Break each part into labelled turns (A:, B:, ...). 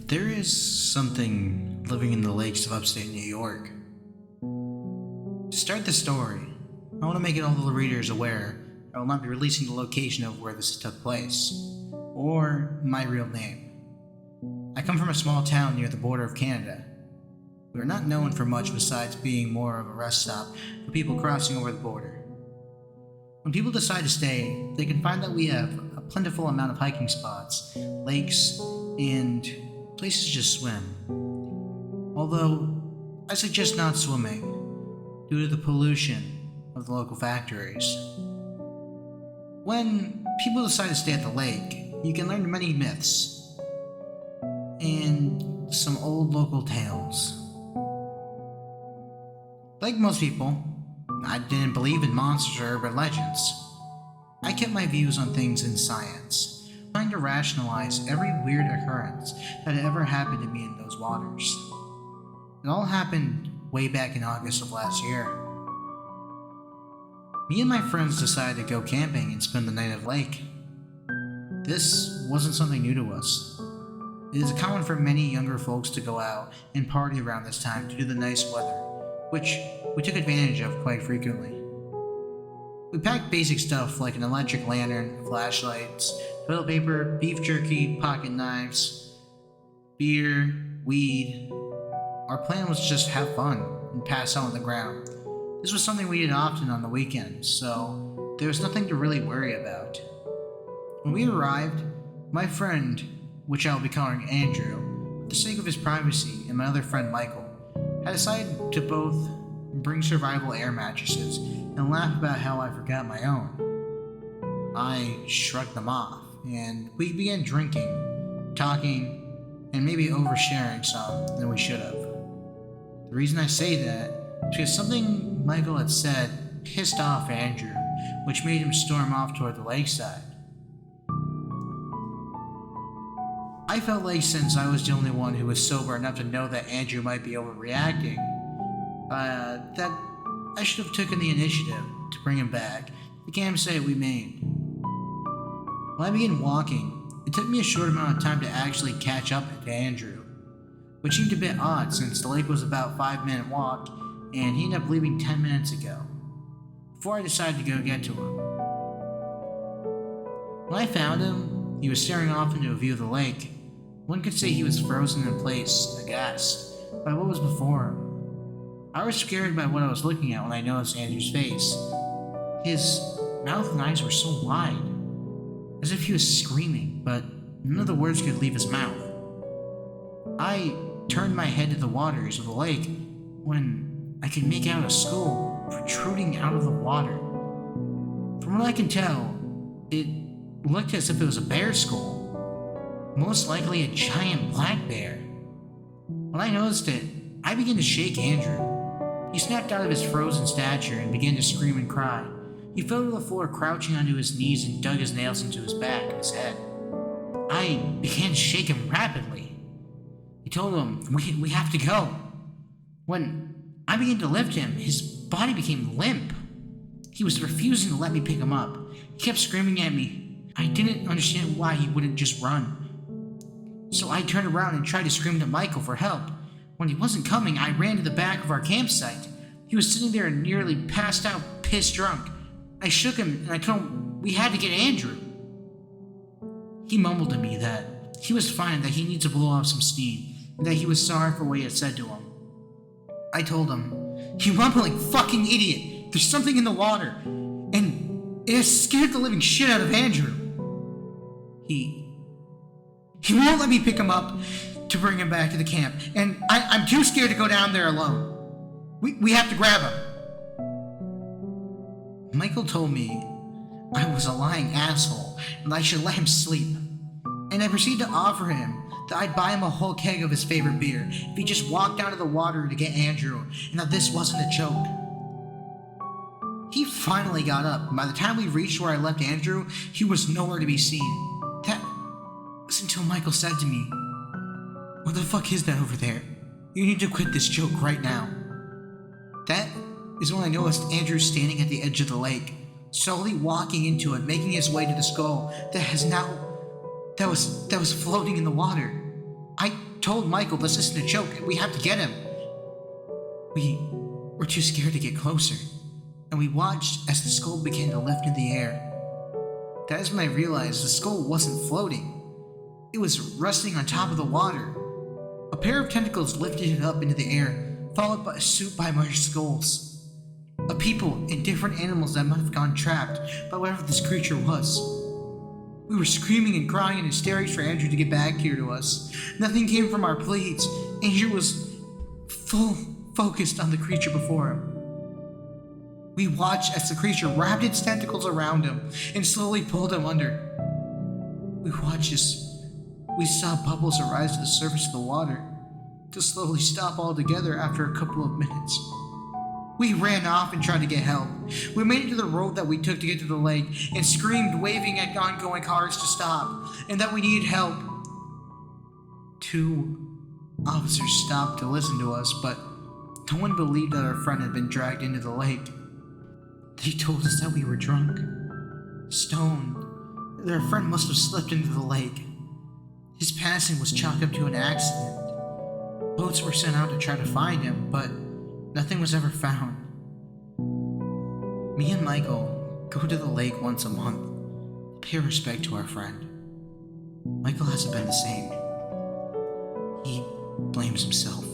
A: There is something living in the lakes of upstate New York. To start the story, I want to make all the readers aware I will not be releasing the location of where this took place, or my real name. I come from a small town near the border of Canada. We are not known for much besides being more of a rest stop for people crossing over the border. When people decide to stay, they can find that we have a plentiful amount of hiking spots, lakes, and places to just swim. Although, I suggest not swimming, due to the pollution of the local factories. When people decide to stay at the lake, you can learn many myths and some old local tales. Like most people, I didn't believe in monsters or urban legends. I kept my views on things in science, trying to rationalize every weird occurrence that had ever happened to me in those waters. It all happened way back in August of last year. Me and my friends decided to go camping and spend the night at the lake. This wasn't something new to us. It is common for many younger folks to go out and party around this time due to the nice weather, which we took advantage of quite frequently. We packed basic stuff like an electric lantern, flashlights, toilet paper, beef jerky, pocket knives, beer, weed. Our plan was to just have fun and pass out on the ground. This was something we did often on the weekends, so there was nothing to really worry about. When we arrived, my friend, which I will be calling Andrew, for the sake of his privacy, and my other friend Michael, had decided to both bring survival air mattresses and laugh about how I forgot my own. I shrugged them off, and we began drinking, talking, and maybe oversharing some than we should have. The reason I say that is because something Michael had said pissed off Andrew, which made him storm off toward the lakeside. I felt like since I was the only one who was sober enough to know that Andrew might be overreacting, that I should have taken the initiative to bring him back to the campsite we made. When I began walking, it took me a short amount of time to actually catch up to Andrew, which seemed a bit odd since the lake was about a 5-minute walk and he ended up leaving 10 minutes ago, before I decided to go get to him. When I found him, he was staring off into a view of the lake. One could say he was frozen in place, aghast, by what was before him. I was scared by what I was looking at when I noticed Andrew's face. His mouth and eyes were so wide, as if he was screaming, but none of the words could leave his mouth. I turned my head to the waters of the lake when I could make out a skull protruding out of the water. From what I can tell, it looked as if it was a bear skull. Most likely a giant black bear. When I noticed it, I began to shake Andrew. He snapped out of his frozen stature and began to scream and cry. He fell to the floor crouching onto his knees and dug his nails into his back and his head. I began to shake him rapidly. I told him, we have to go. When I began to lift him, his body became limp. He was refusing to let me pick him up. He kept screaming at me. I didn't understand why he wouldn't just run. So I turned around and tried to scream to Michael for help. When he wasn't coming, I ran to the back of our campsite. He was sitting there nearly passed out, pissed drunk. I shook him and I told him we had to get Andrew. He mumbled to me that he was fine, that he needed to blow off some steam, and that he was sorry for what he had said to him. I told him, "You mumbling fucking idiot! There's something in the water, and it has scared the living shit out of Andrew." He won't let me pick him up to bring him back to the camp, and I'm too scared to go down there alone. We have to grab him. Michael told me I was a lying asshole and I should let him sleep, and I proceeded to offer him that I'd buy him a whole keg of his favorite beer if he just walked down to the water to get Andrew, and that this wasn't a joke. He finally got up, and by the time we reached where I left Andrew, he was nowhere to be seen. That was until Michael said to me, "What the fuck is that over there? You need to quit this joke right now." That is when I noticed Andrew standing at the edge of the lake, slowly walking into it, making his way to the skull that has now that was floating in the water. I told Michael this isn't a joke. We have to get him. We were too scared to get closer, and we watched as the skull began to lift in the air. That is when I realized the skull wasn't floating. It was resting on top of the water. A pair of tentacles lifted it up into the air, followed by a soup by more skulls. Of people and different animals that might have gone trapped by whatever this creature was. We were screaming and crying in hysterics for Andrew to get back here to us. Nothing came from our pleads. Andrew was full focused on the creature before him. We watched as the creature wrapped its tentacles around him and slowly pulled him under. We watched as we saw bubbles arise to the surface of the water, to slowly stop altogether after a couple of minutes. We ran off and tried to get help. We made it to the road that we took to get to the lake and screamed, waving at oncoming cars to stop and that we needed help. 2 officers stopped to listen to us, but no one believed that our friend had been dragged into the lake. They told us that we were drunk, stoned, that our friend must have slipped into the lake. His passing was chalked up to an accident. Boats were sent out to try to find him, but nothing was ever found. Me and Michael go to the lake once a month to pay respect to our friend. Michael hasn't been the same. He blames himself.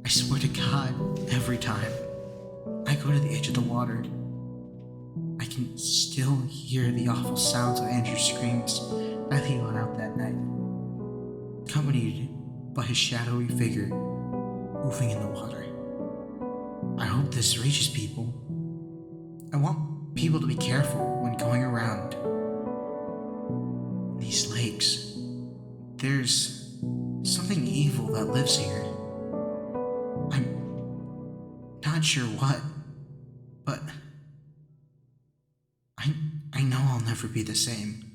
A: I swear to God, every time I go to the edge of the water, I can still hear the awful sounds of Andrew's screams that he let out that night, accompanied by his shadowy figure moving in the water. I hope this reaches people. I want people to be careful when going around these lakes. There's something evil that lives here. I'm not sure what, but I know I'll never be the same.